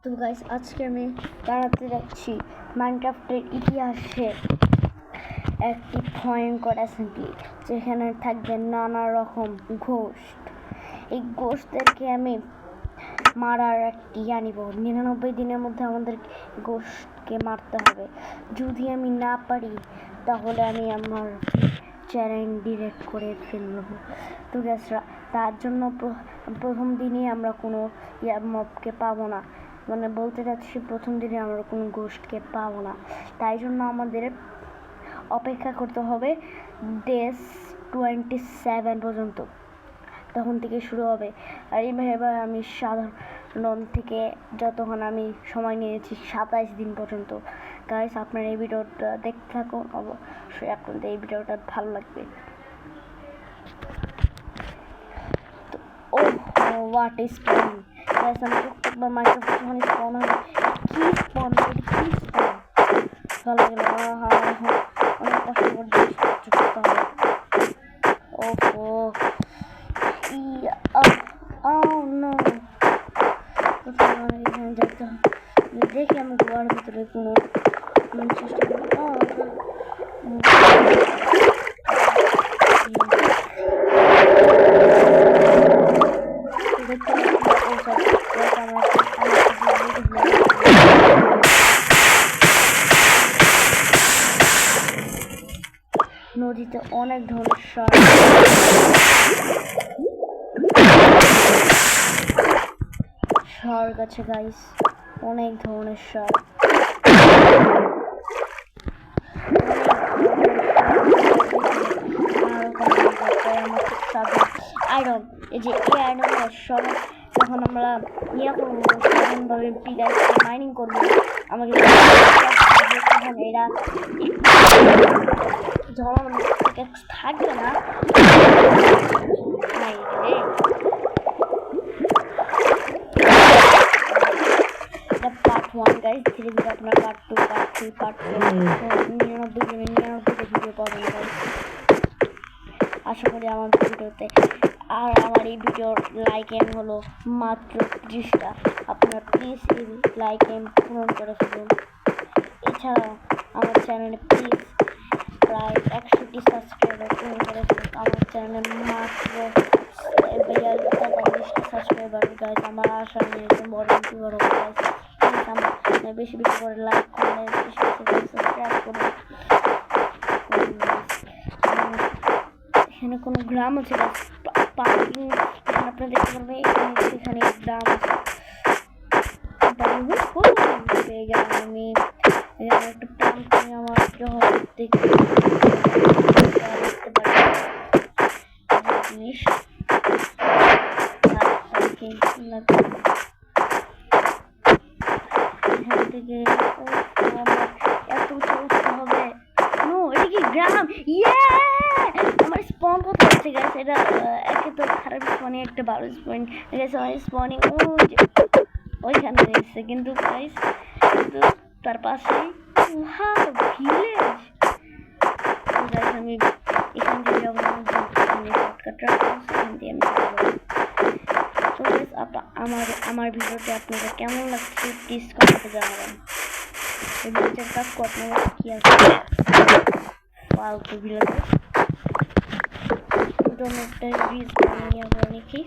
তো গাইস আজকে আমি জানাতে যাচ্ছি মাইনক্রাফটের ইতিহাসে একটি ভয়ঙ্কর অ্যাসেম্বলি যেখানে থাকবে নানা রকম ঘোস্ট। এই ঘোস্টদেরকে আমি মারার একটি আনিব। 99 দিনের মধ্যে আমাদের ঘোস্টকে মারতে হবে। যদি আমি না পারি তাহলে আমি আমার চ্যানেল ডিলিট করে ফেলব। তো গাইসরা তার জন্য প্রথম দিনই আমরা কোনো মবকে পাবো না, মানে বলতে চাচ্ছি প্রথম দিনে আমরা কোনো ঘোস্টকে পাবো না। তাই জন্য আমাদের অপেক্ষা করতে হবে ডে 27 পর্যন্ত, তখন থেকে শুরু হবে। আর এইভাবে আমি সাধারণ থেকে যতক্ষণ আমি সময় নিয়েছি 27 দিন পর্যন্ত। গাইস আপনার এই ভিডিওটা দেখতে থাকুন, অবশ্যই আপনাদের এই ভিডিওটা ভালো লাগবে। হোয়াট ইজ স্পন গাইস, আমি প্রত্যেকবার মাইক্রোফোন যখন স্পন হবে কি স্পন ভালো গেল অনেক কষ্ট করে জিনিস করতে হবে। ওহো নো, এখানে যেতে হবে। দেখি আমি গোয়ার ভিতরে কোনো চেষ্টা করি। নদীতে অনেক ধরনের শার্ক আছে গাইস, অনেক ধরনের শার্ক। আয়রন, এই যে এই আয়রনের সব যখন আমরা ইয়ে করবো সাধারণভাবে মাইনিং করবো, আমাকে এরা যখন থাকবে না পার্ট 1 গাইস, ধীরে ধীরে আপনার পার্ট 2 পার্ট 3 পার্ট 99 ভিডিও পাবেন গাইস, আশা করি আমার ভিডিওতে। আর আমার এই ভিডিওর লাইক এম হলো মাত্র 30টা। আপনারা প্লিজ এই লাইক এম পূরণ করে ফেলুন। এছাড়াও আমার চ্যানেলে প্লিজ প্রায় 100টি সাবস্ক্রাইবার পূরণ করে ফেলুন। আমার চ্যানেলে মাত্র 42টা সাবস্ক্রাইবার গাইজ। আমার আশা নিয়ে বড় ইউটিউবার হবে গাইজ। আমার বেশি বেশি করে লাইক করলে, বেশি বেশি করে সাবস্ক্রাইব করুন। এখানে কোনো গ্রাম আছে পার্কিং, আপনারা দেখতে পারবেন এখানে গ্রাম আছে। আমি এখানে একটু প্ল্যান করে আমার দেখতে জিনিস এখান থেকে এত উঠতে হবে। নো, এটা কি গ্রাম? আমার স্পন কোথায় আছে গাইস? এটা একে তো খারাপ স্পনে, একটা ভালো স্পন গাইস। আমার স্পনিং ওইখানে এসেছে, কিন্তু গাইস কিন্তু তার পাশেই ভিলেজ। গাইস আমি এখান থেকে যাবো না, শর্টকাট এখান দিয়ে আমি যাবো। তো গাইস আমার ভিডিওতে আপনাদের কেমন লাগছে প্লিজ কমেন্টে জানাবেন। এই ভিডিওটার কাজ আপনার কি আছে ফালতু ভিডিওতে একটা ব্রিজ বানিয়ে আবার নাকি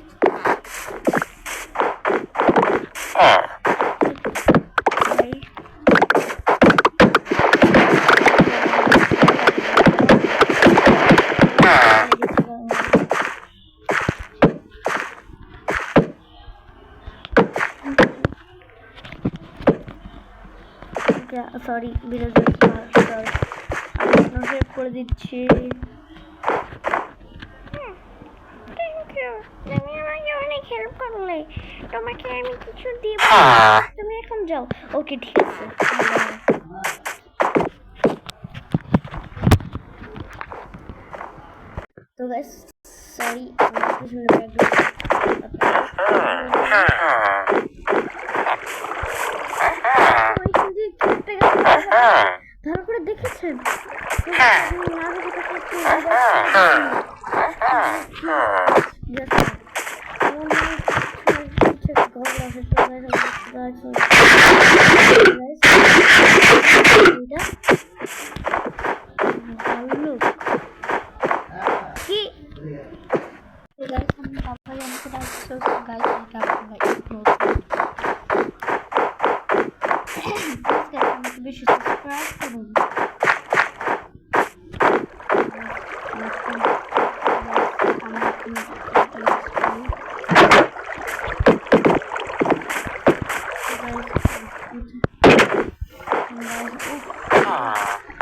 সরি ভিডিওটা সেভ করে দিচ্ছি। তুমি আমাকে অনেক হেল্প করলে, তোমাকে আমি কিছু দিব, তুমি এখন যাও। ওকে ঠিক আছে। তো গাইস সরি আমার পিছনে ভালো করে দেখেছেন? বেশি সাবস্ক্রাইব করুন।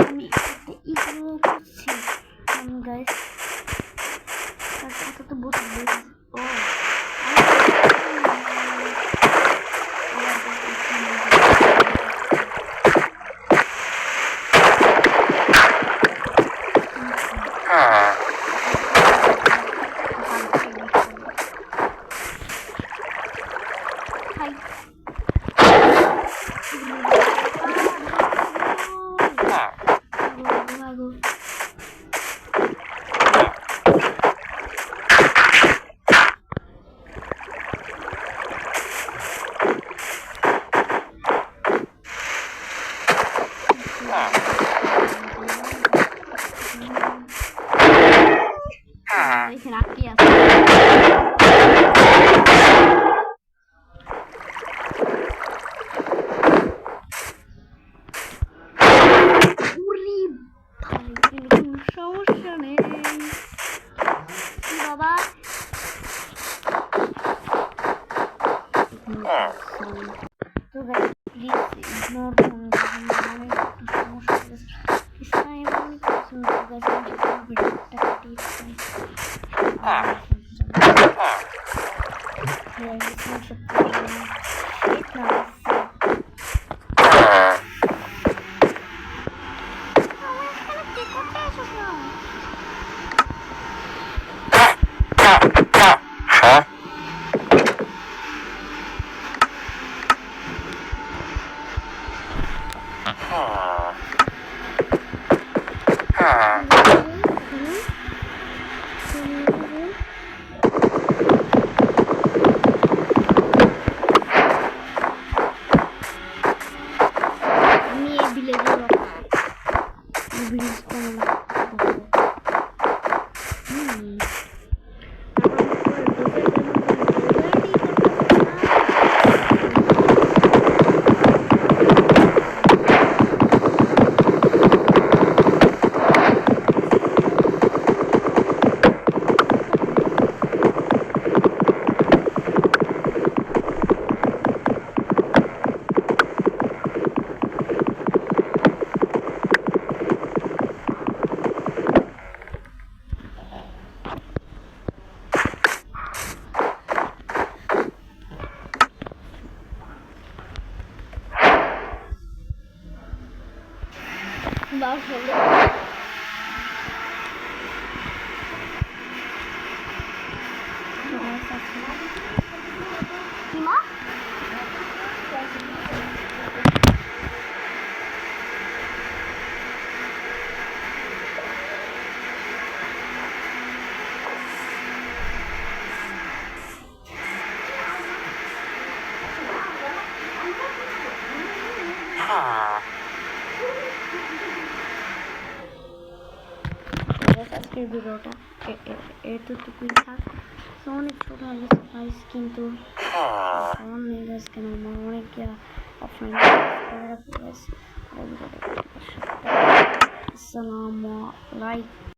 আমি ইগনোর করছি গাইস, তার কথা তো বলতে ও এখানে আটকে আছে। সমস্যা নেই বাবা, তো প্লিজ ইগনোর করুন, মানে একটু সমস্যা আজকের ভিডিওটা এতটুকুই থাক। অনেক ছোট হয়ে গেছে কিন্তু অনেক গাছ কেন অনেক অফলাইন আসসালামু আলাইকুম।